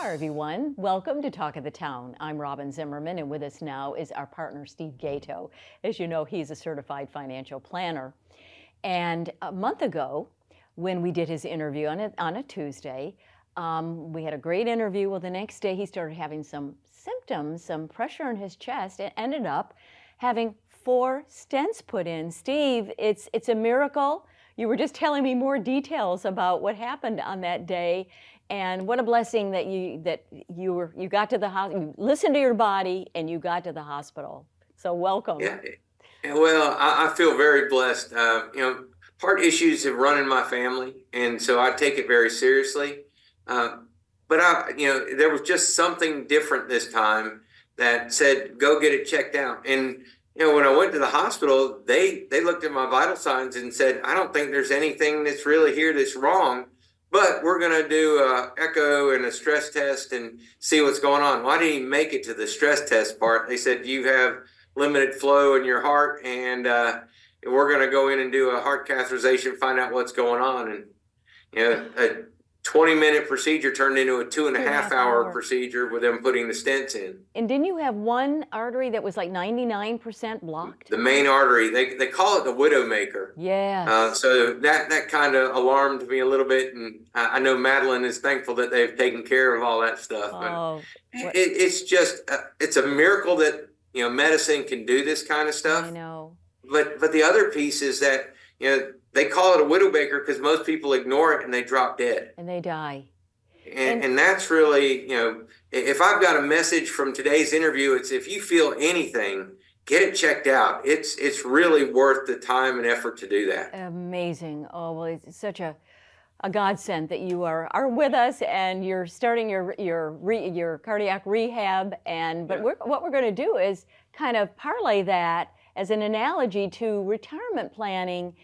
Hi everyone, welcome to Talk of the Town. I'm Robyn Zimmerman, and with us now is our partner Steve Gaito. As you know, he's a certified financial planner. And a month ago, when we did his interview on a Tuesday, we had a great interview. Well, the next day he started having some symptoms, some pressure in his chest, and ended up having 4 stents put in. Steve, it's a miracle. You were just telling me more details about what happened on that day. And what a blessing that you got to the hospital, you listened to your body, and you got to the hospital. So welcome. Yeah, well, I feel very blessed. Heart issues have run in my family, and so I take it very seriously. But there was just something different this time that said, go get it checked out. And when I went to the hospital, they looked at my vital signs and said, I don't think there's anything that's really here that's wrong. But we're going to do an echo and a stress test and see what's going on. Well, I didn't even make it to the stress test part. They said, you have limited flow in your heart, and we're going to go in and do a heart catheterization, find out what's going on. And, a 20-minute procedure turned into a 2.5-hour procedure with them putting the stents in. And didn't you have one artery that was like 99% blocked? The main artery, they call it the widowmaker. Yeah. So that kind of alarmed me a little bit, and I know Madeline is thankful that they've taken care of all that stuff. Oh, it's just it's a miracle that medicine can do this kind of stuff. I know. But the other piece is that they call it a widowmaker because most people ignore it and they drop dead. And they die. And that's really, if I've got a message from today's interview, it's if you feel anything, get it checked out. It's really worth the time and effort to do that. Amazing. Oh, well, it's such a godsend that you are with us, and you're starting your cardiac rehab. But what we're going to do is kind of parlay that as an analogy to retirement planning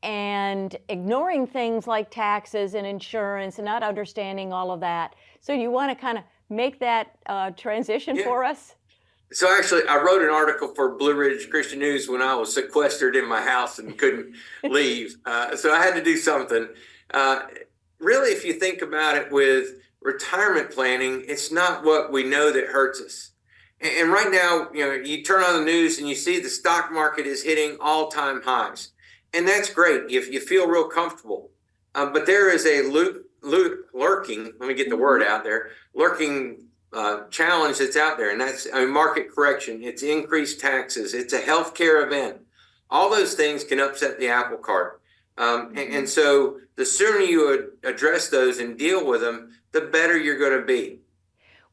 and ignoring things like taxes and insurance and not understanding all of that. So you want to kind of make that transition for us? So actually, I wrote an article for Blue Ridge Christian News when I was sequestered in my house and couldn't leave. So I had to do something. Really, if you think about it with retirement planning, it's not what we know that hurts us. And right now, you turn on the news and you see the stock market is hitting all-time highs. And that's great if you feel real comfortable. But there is a lurking, let me get the word out there, lurking challenge that's out there. And that's a market correction. It's increased taxes. It's a healthcare event. All those things can upset the apple cart. And so the sooner you address those and deal with them, the better you're going to be.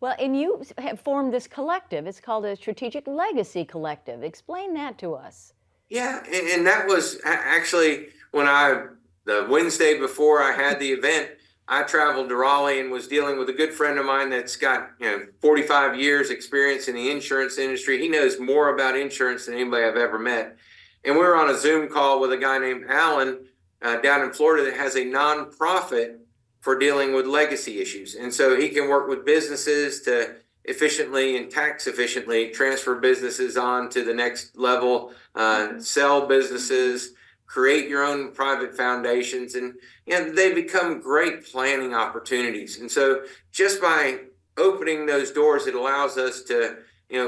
Well, and you have formed this collective. It's called a Strategic Legacy Collective. Explain that to us. Yeah, and that was actually when the Wednesday before I had the event, I traveled to Raleigh and was dealing with a good friend of mine that's got 45 years experience in the insurance industry. He knows more about insurance than anybody I've ever met. And we were on a Zoom call with a guy named Alan down in Florida that has a nonprofit for dealing with legacy issues. And so he can work with businesses to efficiently and tax efficiently transfer businesses on to the next level, sell businesses, create your own private foundations, and they become great planning opportunities. And so just by opening those doors, it allows us to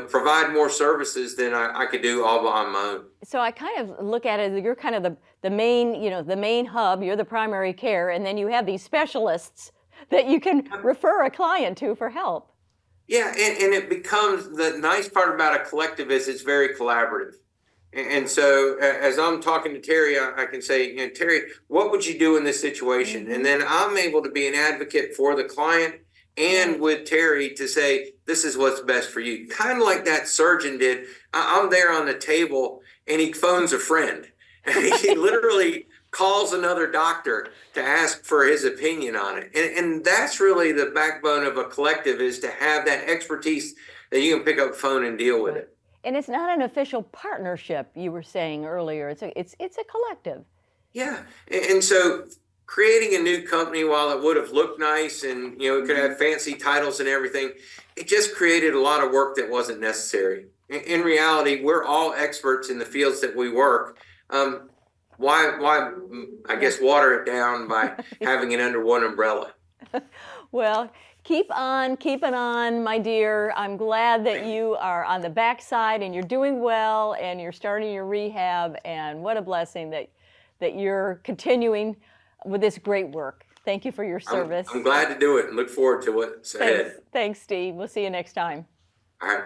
provide more services than I could do all on my own. So I kind of look at it, you're kind of the main hub, you're the primary care, and then you have these specialists that you can refer a client to for help. Yeah, and it becomes, the nice part about a collective is it's very collaborative. And so as I'm talking to Terry, I can say, Terry, what would you do in this situation? And then I'm able to be an advocate for the client and with Terry to say, this is what's best for you. Kind of like that surgeon did. I'm there on the table and he phones a friend. He literally calls another doctor to ask for his opinion on it. And that's really the backbone of a collective, is to have that expertise that you can pick up the phone and deal with it. And it's not an official partnership, you were saying earlier. It's a collective. Yeah. And so creating a new company, while it would have looked nice and it could have fancy titles and everything, it just created a lot of work that wasn't necessary. In reality, we're all experts in the fields that we work. Why, I guess, water it down by having it under one umbrella? Well, Keep on keeping on, my dear. I'm glad that you are on the backside and you're doing well and you're starting your rehab. And what a blessing that you're continuing with this great work. Thank you for your service. I'm glad to do it and look forward to what's ahead. Thanks, Steve. We'll see you next time. All right.